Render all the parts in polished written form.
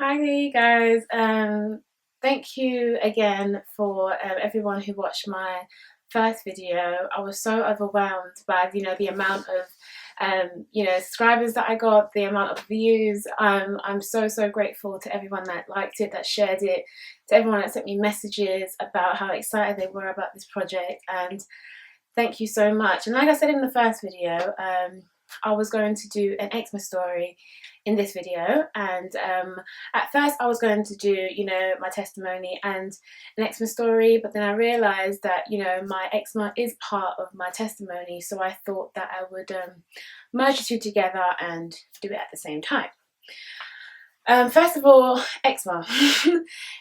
Hi guys. Thank you again for everyone who watched my first video. I was so overwhelmed by the amount of subscribers that I got, the amount of views. I'm so grateful to everyone that liked it, that shared it, to everyone that sent me messages about how excited they were about this project, and thank you so much. And like I said in the first video, I was going to do an eczema story in this video, and at first I was going to do my testimony and an eczema story, but then I realized that my eczema is part of my testimony, so I thought that I would merge the two together and do it at the same time. First of all, eczema.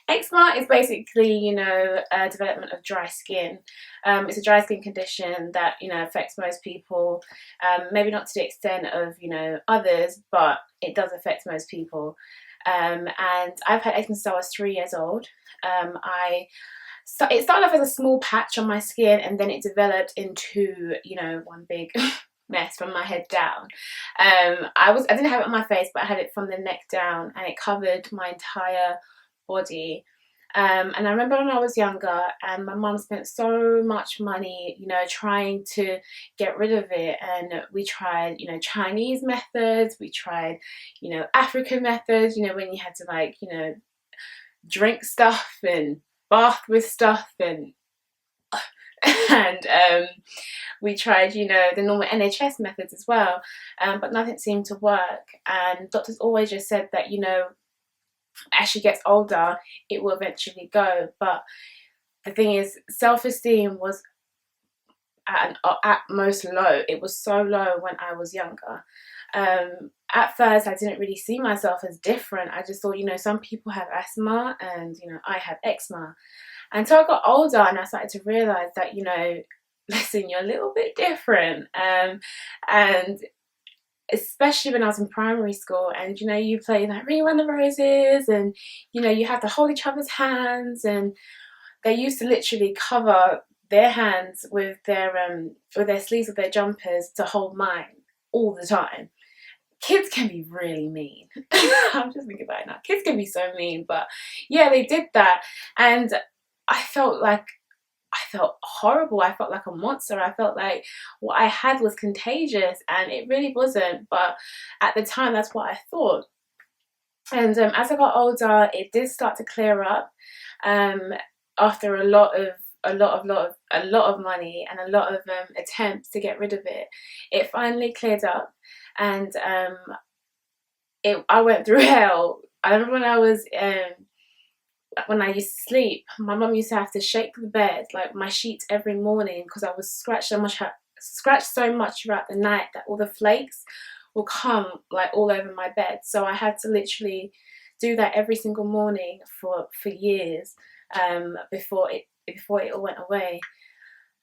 Eczema is basically, a development of dry skin. It's a dry skin condition that, affects most people. Maybe not to the extent of, others, but it does affect most people. And I've had eczema since I was 3 years old. It started off as a small patch on my skin, and then it developed into, one big mess from my head down. I didn't have it on my face, but I had it from the neck down, and it covered my entire body. And I remember when I was younger, and my mum spent so much money, trying to get rid of it. And we tried, Chinese methods, we tried, African methods, when you had to drink stuff and bath with stuff, and we tried the normal NHS methods as well, but nothing seemed to work. And doctors always just said that as she gets older it will eventually go. But the thing is, self-esteem was at most low. It was so low when I was younger. At first I didn't really see myself as different. I just thought, some people have asthma and I have eczema. Until I got older and I started to realize that, listen, you're a little bit different. And especially when I was in primary school, and you play like Ring Around the Roses, and you have to hold each other's hands, and they used to literally cover their hands with their sleeves of their jumpers to hold mine all the time. Kids can be really mean. I'm just thinking about it now. Kids can be so mean, but yeah, they did that, and I felt horrible. I felt like a monster. I felt like what I had was contagious, and it really wasn't. But at the time, that's what I thought. And as I got older, it did start to clear up. After a lot of money and a lot of attempts to get rid of it, it finally cleared up. And I went through hell. I remember when I used to sleep, my mum used to have to shake the bed, like my sheets, every morning, because I was scratched so much throughout the night that all the flakes will come like all over my bed. So I had to literally do that every single morning for years, before it all went away.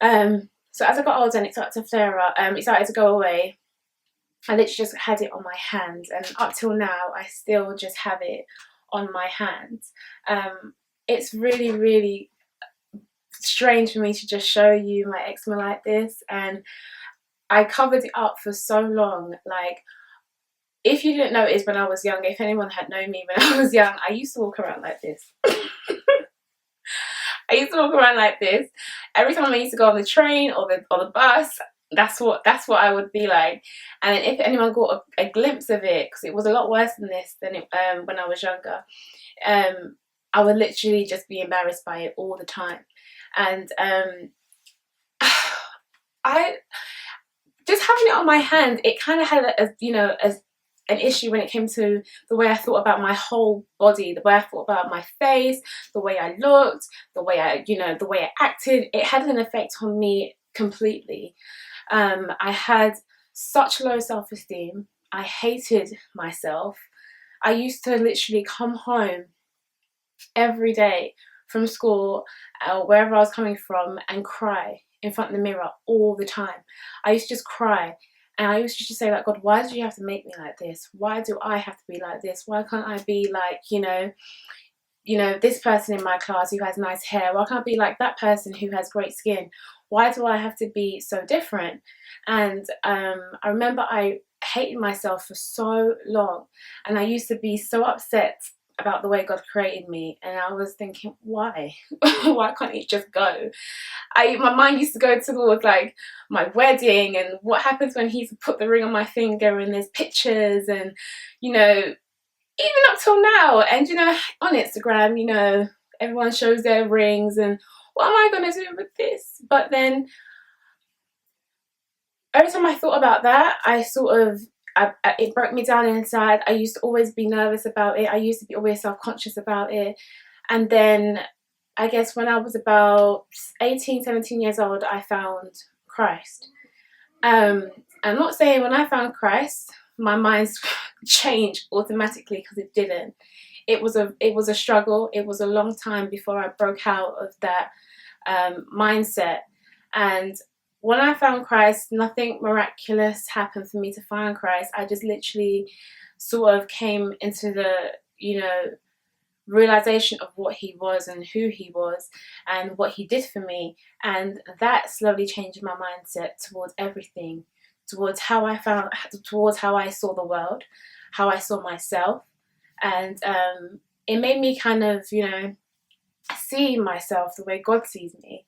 So as I got older and it started to flare up, it started to go away, I literally just had it on my hands, and up till now I still just have it on my hands. It's really strange for me to just show you my eczema like this, and I covered it up for so long. Like, if you didn't notice, when I was young, if anyone had known me when I was young, I used to walk around like this. I used to walk around like this every time I used to go on the train or the bus. That's what I would be like. And if anyone got a glimpse of it, because it was a lot worse than this when I was younger, I would literally just be embarrassed by it all the time. And I just having it on my hand, it kind of had as an issue when it came to the way I thought about my whole body, the way I thought about my face, the way I looked, the way I acted. It had an effect on me completely. I had such low self-esteem. I hated myself. I used to literally come home every day from school, wherever I was coming from, and cry in front of the mirror all the time. I used to just cry, and I used to just say, like, God, why do you have to make me like this? Why do I have to be like this? Why can't I be like, this person in my class who has nice hair? Why can't I be like that person who has great skin? Why do I have to be so different? And I remember I hated myself for so long, and I used to be so upset about the way God created me, and I was thinking, why? Why can't it just go? My mind used to go towards like my wedding and what happens when he's put the ring on my finger and there's pictures and, you know, even up till now. And, you know, on Instagram, you know, everyone shows their rings and what am I going to do with this? But then every time I thought about that, it broke me down inside. I used to always be nervous about it. I used to be always self-conscious about it. And then I guess when I was about 18, 17 years old, I found Christ. I'm not saying when I found Christ, my mind's changed automatically, because it didn't. It was a struggle. It was a long time before I broke out of that mindset. And when I found Christ, nothing miraculous happened for me to find Christ. I just literally sort of came into the, you know, realization of what he was and who he was and what he did for me. And that slowly changed my mindset towards everything, towards how I saw the world, how I saw myself. And it made me kind of, you know, see myself the way God sees me.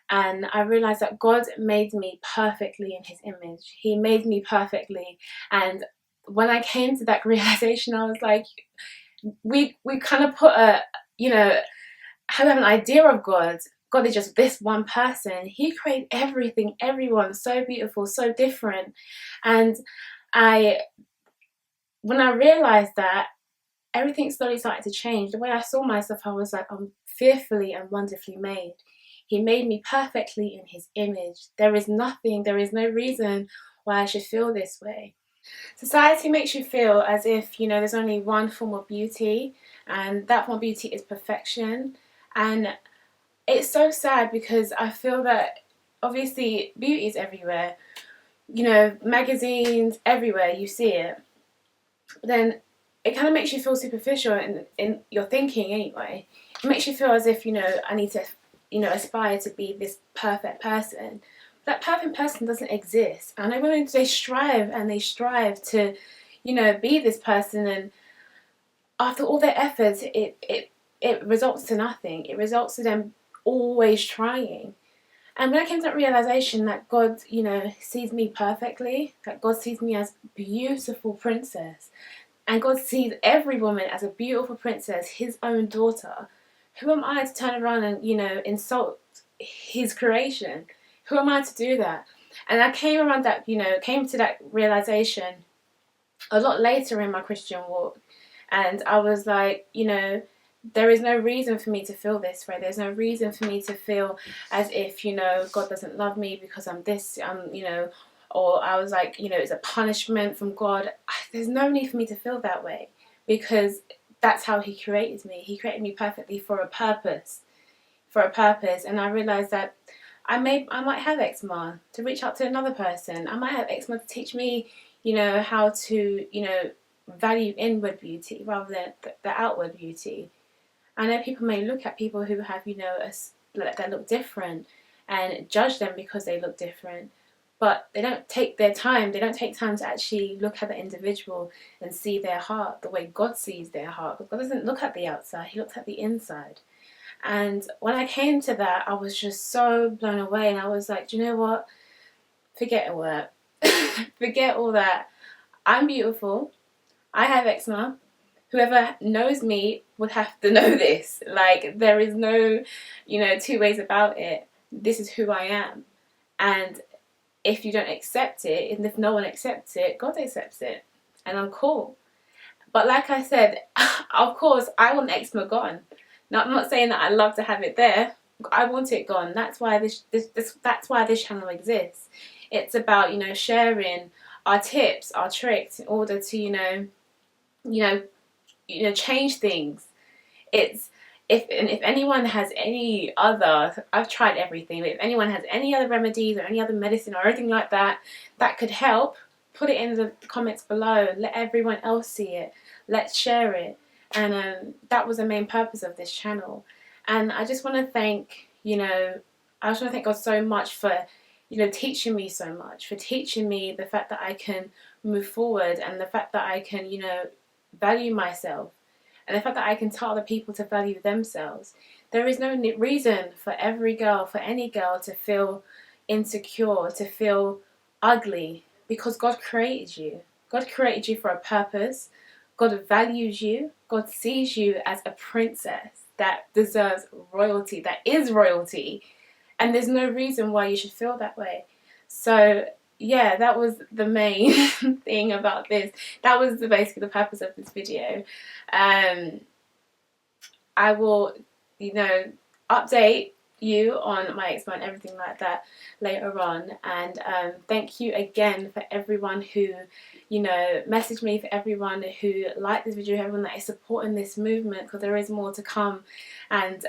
And I realized that God made me perfectly in his image. He made me perfectly. And when I came to that realization, I was like, we kind of put a, you know, have an idea of God. God is just this one person. He created everything, everyone, so beautiful, so different. And when I realized that, everything slowly started to change. The way I saw myself, I was like, I'm fearfully and wonderfully made. He made me perfectly in his image. There is no reason why I should feel this way. Society makes you feel as if, you know, there's only one form of beauty, and that form of beauty is perfection. And it's so sad, because I feel that obviously beauty is everywhere. You know, magazines, everywhere you see it. But then it kind of makes you feel superficial in your thinking anyway. It makes you feel as if, you know, I need to, you know, aspire to be this perfect person. That perfect person doesn't exist. And I know they strive to, you know, be this person, and after all their efforts, it results to nothing. It results to them always trying. And when I came to that realization that God, you know, sees me perfectly, that God sees me as a beautiful princess, and God sees every woman as a beautiful princess, his own daughter, who am I to turn around and, you know, insult his creation? Who am I to do that? And I came to that realization a lot later in my Christian walk. And I was like, you know, there is no reason for me to feel this way. There's no reason for me to feel as if, you know, God doesn't love me because I'm this, you know, or I was like, you know, it's a punishment from God. There's no need for me to feel that way, because that's how he created me. He created me perfectly for a purpose. And I realized that I might have eczema, to reach out to another person. I might have eczema to teach me, you know, how to, you know, value inward beauty rather than the outward beauty. I know people may look at people who have, you know, that look different and judge them because they look different, but they don't take their time. They don't take time to actually look at the individual and see their heart the way God sees their heart. Because God doesn't look at the outside, he looks at the inside. And when I came to that, I was just so blown away, and I was like, do you know what? Forget all that. Forget all that. I'm beautiful. I have eczema. Whoever knows me would have to know this. Like, there is no, you know, two ways about it. This is who I am. And if you don't accept it, and if no one accepts it, God accepts it. And I'm cool. But like I said, of course, I want eczema gone. Now, I'm not saying that I love to have it there. I want it gone. That's why that's why this channel exists. It's about, you know, sharing our tips, our tricks in order to, you know, change things. It's if anyone has any other, I've tried everything, but if anyone has any other remedies or any other medicine or anything like that that could help, put it in the comments below. Let everyone else see it. Let's share it. And that was the main purpose of this channel. And I just want to thank, you know, I just want to thank God so much for, you know, teaching me so much, for teaching me the fact that I can move forward, and the fact that I can, you know, value myself. and the fact that I can tell other people to value themselves. There is no reason for every girl, for any girl, to feel insecure, to feel ugly, because God created you. God created you for a purpose. God values you. God sees you as a princess that deserves royalty, that is royalty. And there's no reason why you should feel that way. So yeah, that was the main thing about this. That was basically the purpose of this video. I will, you know, update you on my eczema and everything like that later on. And thank you again for everyone who, you know, messaged me, for everyone who liked this video, everyone that is supporting this movement, because there is more to come. And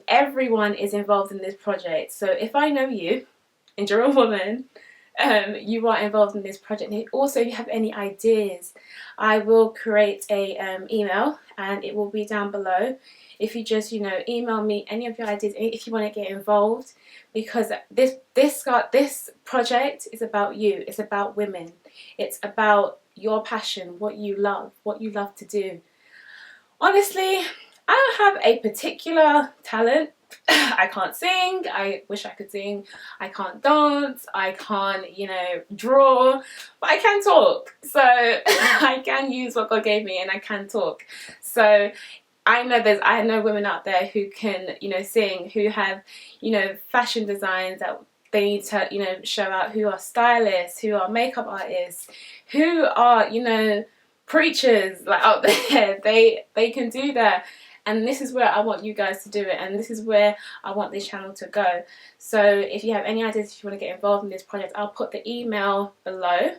everyone is involved in this project. So if I know you and you're a woman, you are involved in this project. And also, if you have any ideas, I will create a email, and it will be down below. If you just, you know, email me any of your ideas, if you want to get involved, because this project is about you. It's about women. It's about your passion, what you love to do. Honestly, I don't have a particular talent. I can't sing. I wish I could sing. I can't dance. I can't, you know, draw. But I can talk. So I can use what God gave me, and I can talk. So I know women out there who can, you know, sing, who have, you know, fashion designs that they need to, you know, show out, who are stylists, who are makeup artists, who are, you know, preachers, like, out there. They can do that. And this is where I want you guys to do it, and this is where I want this channel to go. So if you have any ideas, if you want to get involved in this project, I'll put the email below.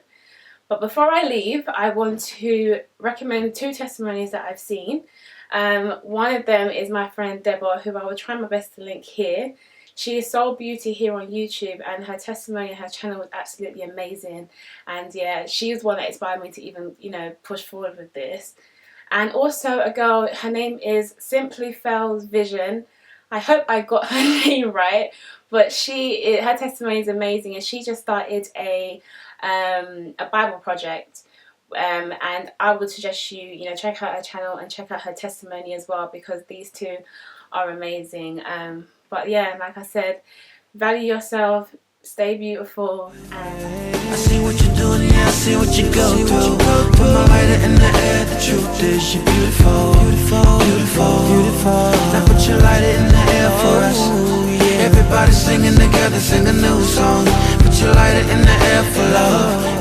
But before I leave, I want to recommend 2 testimonies that I've seen. One of them is my friend Debo, who I will try my best to link here. She is Soul Beauty here on YouTube, and her testimony and her channel was absolutely amazing. And yeah, she is one that inspired me to even, you know, push forward with this. And also a girl, her name is SimplyFelivision. I hope I got her name right, but her testimony is amazing, and she just started a Bible project. And I would suggest you know, check out her channel and check out her testimony as well, because these 2 are amazing. But yeah, like I said, value yourself, stay beautiful. I see what you're doing, yeah, I see what you go through. Put my lighter in the air, the truth is you're beautiful, beautiful, beautiful, beautiful. Now put your lighter in the air for us. Everybody singing together, sing a new song. Put your lighter in the air for love.